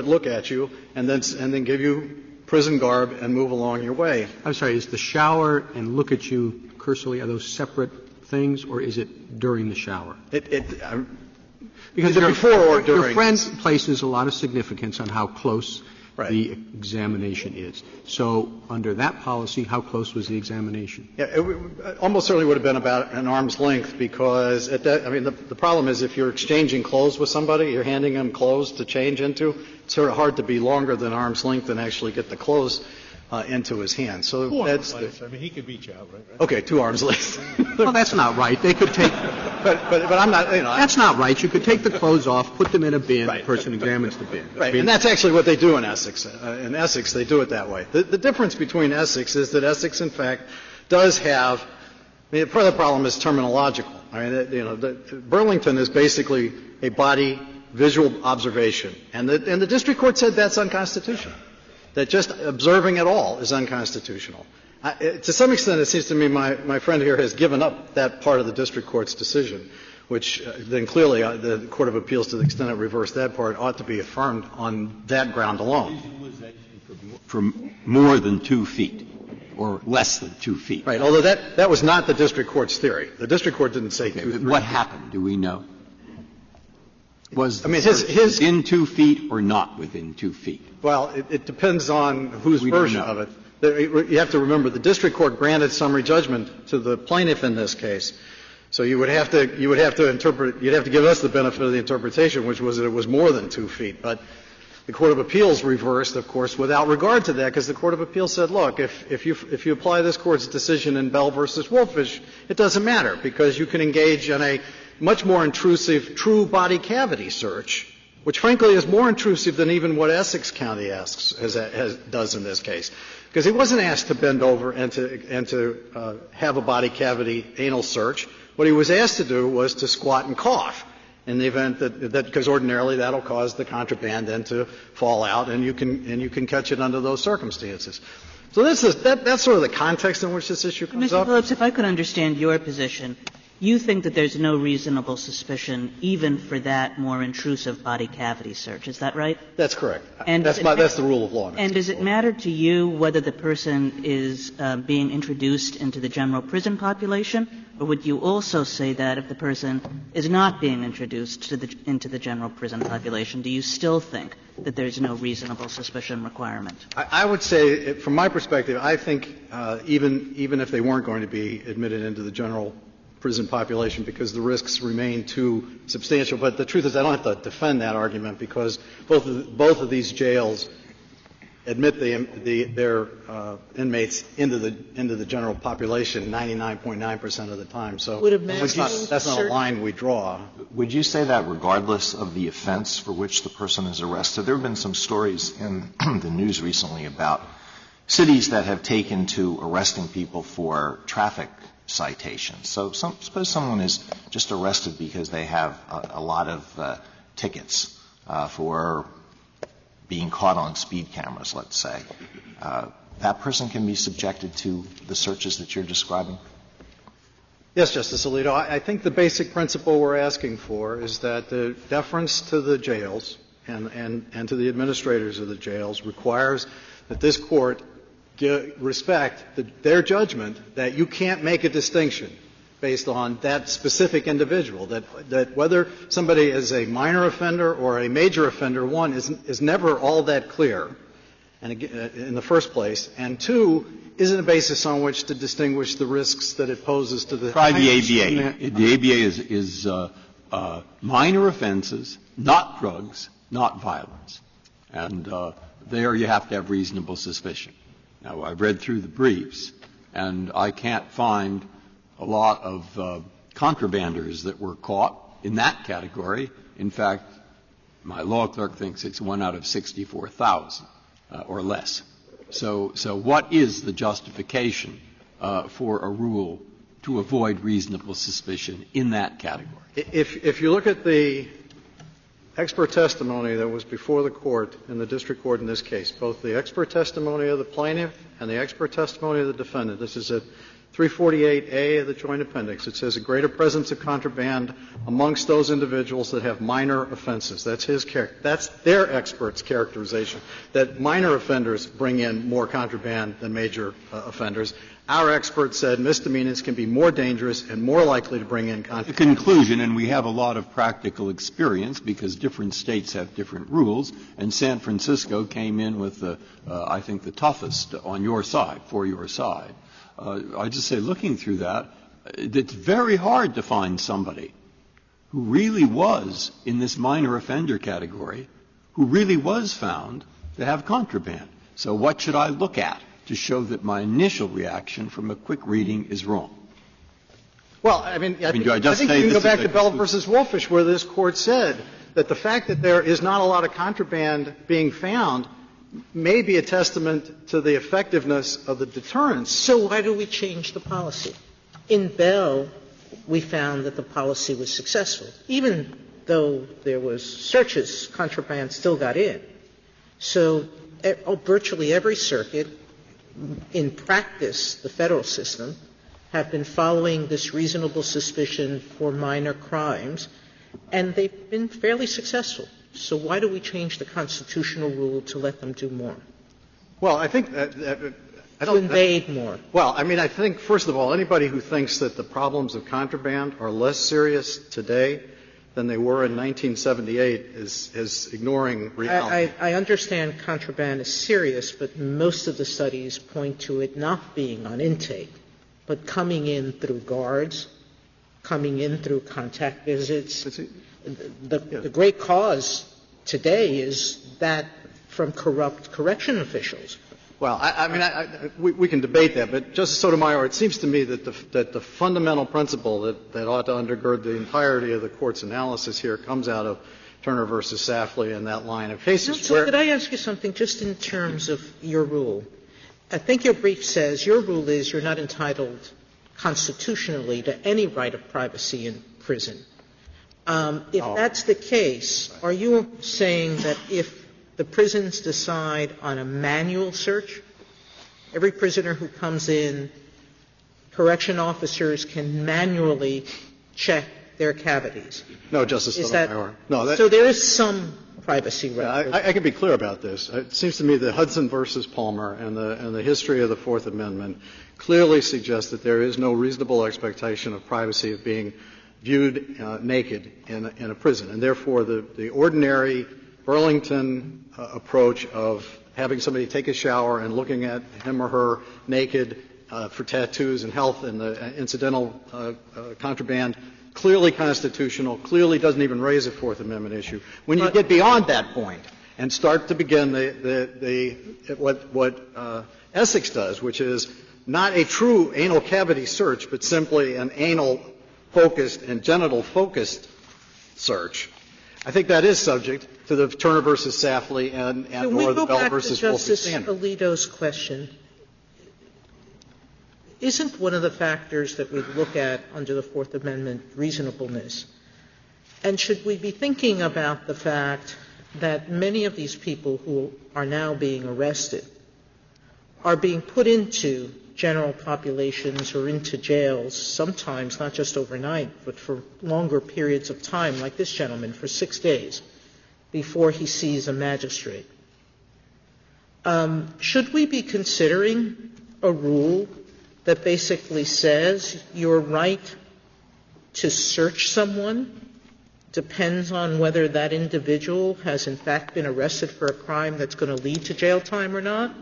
look at you and then give you prison garb and move along your way. I'm sorry, is the shower and look at you cursorily, are those separate things, or is it during the shower? Because before or during. Your friend places a lot of significance on how close right. the examination is. So under that policy, how close was the examination? Yeah, it almost certainly would have been about an arm's length, because the problem is if you're exchanging clothes with somebody, you're handing them clothes to change into, it's sort of hard to be longer than arm's length and actually get the clothes into his hand. So that's he could reach out, right? Okay, 2 arms length. Well, that's not right. They could take but I'm not, that's not right. You could take the clothes off, put them in a bin, right. the person examines the bin. Right, and that's actually what they do in Essex. In Essex, they do it that way. The difference between Essex is that Essex, in fact, does have, part of the problem is terminological. Burlington is basically a body visual observation, and the district court said that's unconstitutional. That just observing at all is unconstitutional. To some extent, it seems to me my friend here has given up that part of the district court's decision, which then clearly the Court of Appeals, to the extent it reversed that part, ought to be affirmed on that ground alone. For more than 2 feet or less than 2 feet. Right, although that was not the district court's theory. The district court didn't say 2 feet. What happened? Do we know? Was his within 2 feet or not within 2 feet? Well, it depends on whose version of it. You have to remember the district court granted summary judgment to the plaintiff in this case. So you would have to interpret, you'd have to give us the benefit of the interpretation, which was that it was more than 2 feet. But the Court of Appeals reversed, of course, without regard to that, because the Court of Appeals said, look, if you apply this Court's decision in Bell versus Wolfish, it doesn't matter, because you can engage in a much more intrusive true body cavity search, which frankly is more intrusive than even what Essex County does in this case. Because he wasn't asked to bend over and to have a body cavity anal search. What he was asked to do was to squat and cough, in the event that because ordinarily that'll cause the contraband then to fall out, and you can catch it under those circumstances. So that's sort of the context in which this issue comes up. Mr. Phillips, if I could understand your position, you think that there's no reasonable suspicion even for that more intrusive body cavity search. Is that right? That's correct. And that's the rule of law. And does it matter to you whether the person is being introduced into the general prison population, or would you also say that if the person is not being introduced into the general prison population, do you still think that there's no reasonable suspicion requirement? I would say, from my perspective, I think even if they weren't going to be admitted into the general prison population, because the risks remain too substantial. But the truth is I don't have to defend that argument, because both of these jails admit their inmates into the general population 99.9% of the time. So that's not a line we draw. Would you say that regardless of the offense for which the person is arrested? There have been some stories in the news recently about cities that have taken to arresting people for traffic citations. So suppose someone is just arrested because they have a lot of tickets for being caught on speed cameras, let's say. That person can be subjected to the searches that you're describing? Yes, Justice Alito. I think the basic principle we're asking for is that the deference to the jails and to the administrators of the jails requires that this Court respect their judgment that you can't make a distinction based on that specific individual, that whether somebody is a minor offender or a major offender, one, is never all that clear and in the first place, and two, isn't a basis on which to distinguish the risks that it poses to the Try the ABA. The ABA is minor offenses, not drugs, not violence. And there you have to have reasonable suspicion. Now, I've read through the briefs, and I can't find a lot of contrabanders that were caught in that category. In fact, my law clerk thinks it's 1 out of 64,000 or less. So what is the justification for a rule to avoid reasonable suspicion in that category? If you look at the expert testimony that was before the Court in the district court in this case, both the expert testimony of the plaintiff and the expert testimony of the defendant, this is at 348A of the Joint Appendix. It says a greater presence of contraband amongst those individuals that have minor offenses. That's their expert's characterization, that minor offenders bring in more contraband than major offenders. Our expert said misdemeanors can be more dangerous and more likely to bring in contraband. The conclusion, and we have a lot of practical experience because different states have different rules, and San Francisco came in with I think the toughest on your side, for your side. I just say, looking through that, it's very hard to find somebody who really was in this minor offender category, who really was found to have contraband. So what should I look at to show that my initial reaction from a quick reading is wrong? Well, I think you can go back to Bell versus Wolfish, where this Court said that the fact that there is not a lot of contraband being found may be a testament to the effectiveness of the deterrence. So why do we change the policy? In Bell, we found that the policy was successful. Even though there was searches, contraband still got in. So virtually every circuit, in practice, the federal system, have been following this reasonable suspicion for minor crimes, and they've been fairly successful. So why do we change the constitutional rule to let them do more? Well, I think to invade more. Well, I think, first of all, anybody who thinks that the problems of contraband are less serious today than they were in 1978 is ignoring reality. I understand contraband is serious, but most of the studies point to it not being on intake, but coming in through guards, coming in through contact visits. The great cause today is that from corrupt correction officials. Well, we can debate that, but Justice Sotomayor, it seems to me that the fundamental principle that ought to undergird the entirety of the Court's analysis here comes out of Turner versus Safley and that line of cases. So could I ask you something just in terms of your rule? I think your brief says your rule is you're not entitled constitutionally to any right of privacy in prison. If that's the case, are you saying that if the prisons decide on a manual search, every prisoner who comes in, correction officers can manually check their cavities? No, Justice Sotomayor. So there is some privacy right. I can be clear about this. It seems to me that Hudson versus Palmer and the history of the Fourth Amendment clearly suggests that there is no reasonable expectation of privacy of being viewed naked in a prison. And therefore, the ordinary Burlington approach of having somebody take a shower and looking at him or her naked for tattoos and health and the incidental contraband, clearly constitutional, clearly doesn't even raise a Fourth Amendment issue. When you get beyond that point and start to begin what Essex does, which is not a true anal cavity search, but simply an anal-focused and genital-focused search, I think that is subject to the Turner versus Safley and or the Bell versus Wolfe standard. Justice Alito's question. Isn't one of the factors that we look at under the Fourth Amendment reasonableness? And should we be thinking about the fact that many of these people who are now being arrested are being put into general populations or into jails, sometimes not just overnight, but for longer periods of time, like this gentleman, for 6 days, before he sees a magistrate? Should we be considering a rule that basically says your right to search someone depends on whether that individual has in fact been arrested for a crime that's going to lead to jail time or not?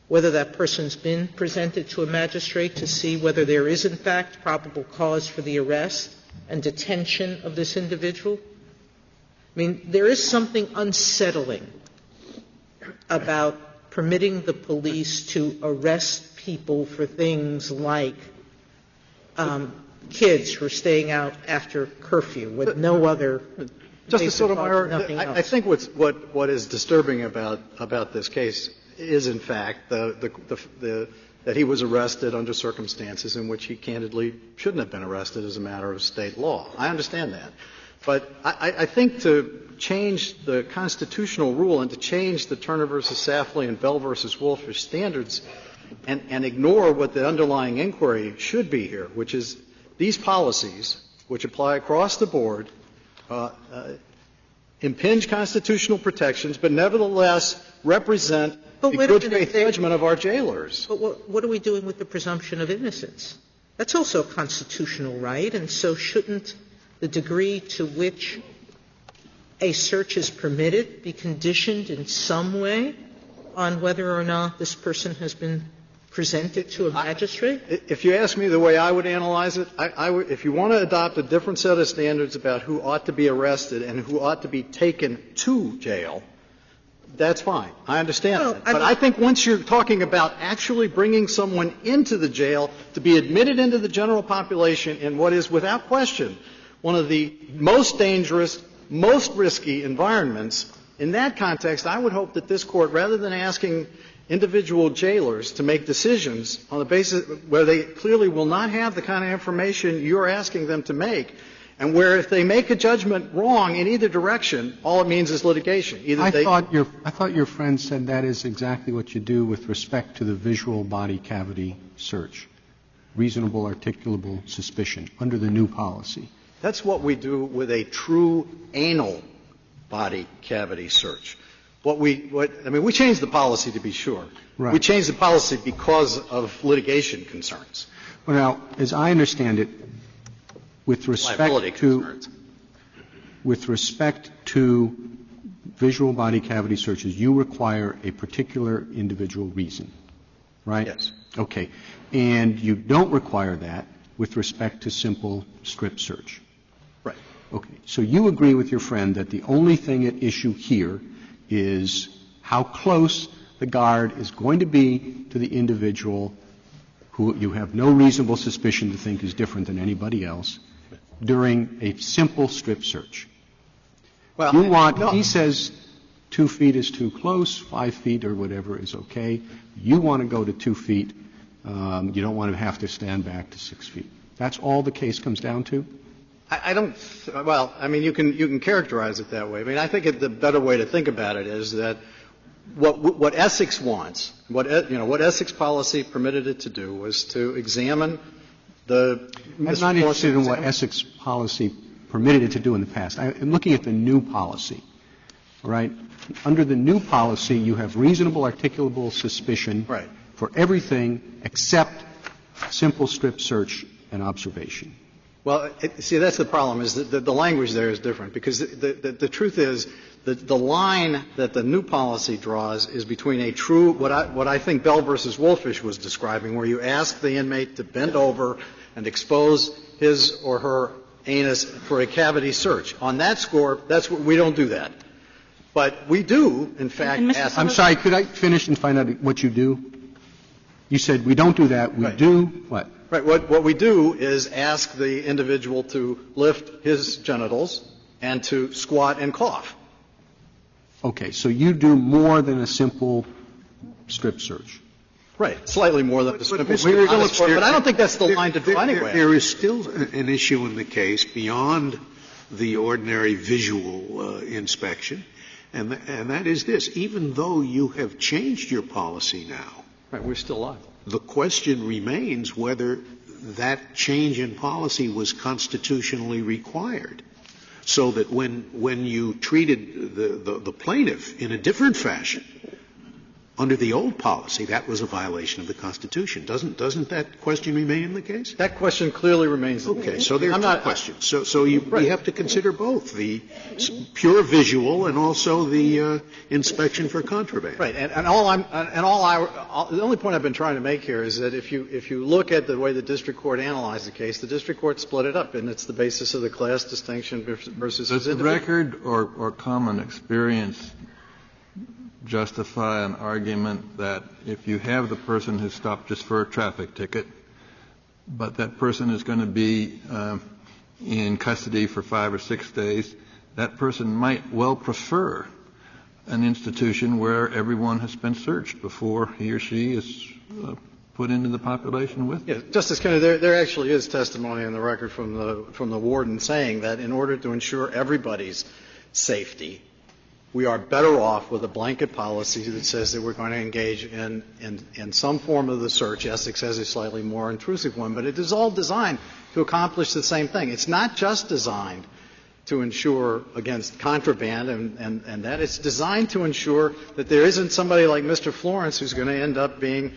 Whether that person's been presented to a magistrate to see whether there is in fact probable cause for the arrest and detention of this individual? I mean, there is something unsettling about permitting the police to arrest people for things like kids who are staying out after curfew with no other Justice Sotomayor, I think what is disturbing about this case is, in fact, that he was arrested under circumstances in which he candidly shouldn't have been arrested as a matter of state law. I understand that. But I think to change the constitutional rule and to change the Turner versus Safley and Bell versus Wolfish standards and ignore what the underlying inquiry should be here, which is these policies, which apply across the board, impinge constitutional protections, but nevertheless represent the good faith judgment of our jailers. But what are we doing with the presumption of innocence? That's also a constitutional right, and so shouldn't the degree to which a search is permitted be conditioned in some way on whether or not this person has been presented to a magistrate? If you ask me the way I would analyze it, if you want to adopt a different set of standards about who ought to be arrested and who ought to be taken to jail, that's fine. I understand that. But I think once you're talking about actually bringing someone into the jail to be admitted into the general population in what is, without question, one of the most dangerous, most risky environments, in that context, I would hope that this Court, rather than asking individual jailers to make decisions on the basis where they clearly will not have the kind of information you're asking them to make, and where if they make a judgment wrong in either direction, all it means is litigation. I thought your friend said that is exactly what you do with respect to the visual body cavity search, reasonable articulable suspicion, under the new policy. That's what we do with a true anal body cavity search. We changed the policy to be sure. Right. We changed the policy because of litigation concerns. Well, now, as I understand it, with respect to visual body cavity searches, you require a particular individual reason, right? Yes. Okay. And you don't require that with respect to simple strip search. Right. Okay. So you agree with your friend that the only thing at issue here is how close the guard is going to be to the individual who you have no reasonable suspicion to think is different than anybody else during a simple strip search. Well, he says 2 feet is too close, 5 feet or whatever is okay. You want to go to 2 feet. You don't want to have to stand back to 6 feet. That's all the case comes down to? You can characterize it that way. I mean, I think the better way to think about it is that what Essex wants, what Essex policy permitted it to do was to examine the I'm not interested in what Essex policy permitted it to do in the past. I'm looking at the new policy. All right? Under the new policy, you have reasonable articulable suspicion for everything except simple strip search and observation. Well, see, that's the problem, is that the language there is different, because the truth is that the line that the new policy draws is between a true, what I think Bell versus Wolfish was describing, where you ask the inmate to bend over and expose his or her anus for a cavity search. On that score, we don't do that. But we do, in fact, ask. I'm sorry, could I finish and find out what you do? You said we don't do that. We do what? Right. What we do is ask the individual to lift his genitals and to squat and cough. Okay. So you do more than a simple strip search. Right. Slightly more than a simple strip search. But I don't think that's the line to draw anyway. There is still an issue in the case beyond the ordinary visual inspection, and that is this. Even though you have changed your policy now, right, we're still liable. The question remains whether that change in policy was constitutionally required, so that when you treated the plaintiff in a different fashion under the old policy, that was a violation of the Constitution. Doesn't that question remain in the case? That question clearly remains in the case. Okay, so there are two questions. So you have to consider both, the pure visual and also the inspection for contraband. Right. The only point I've been trying to make here is that if you look at the way the district court analyzed the case, the district court split it up, and it's the basis of the class distinction versus Does the record or common experience justify an argument that if you have the person who stopped just for a traffic ticket, but that person is going to be in custody for 5 or 6 days, that person might well prefer an institution where everyone has been searched before he or she is put into the population with? Yeah, Justice Kennedy, there actually is testimony in the record from the warden saying that in order to ensure everybody's safety, we are better off with a blanket policy that says that we're going to engage in some form of the search. Essex has a slightly more intrusive one, but it is all designed to accomplish the same thing. It's not just designed to ensure against contraband and that. It's designed to ensure that there isn't somebody like Mr. Florence who's going to end up being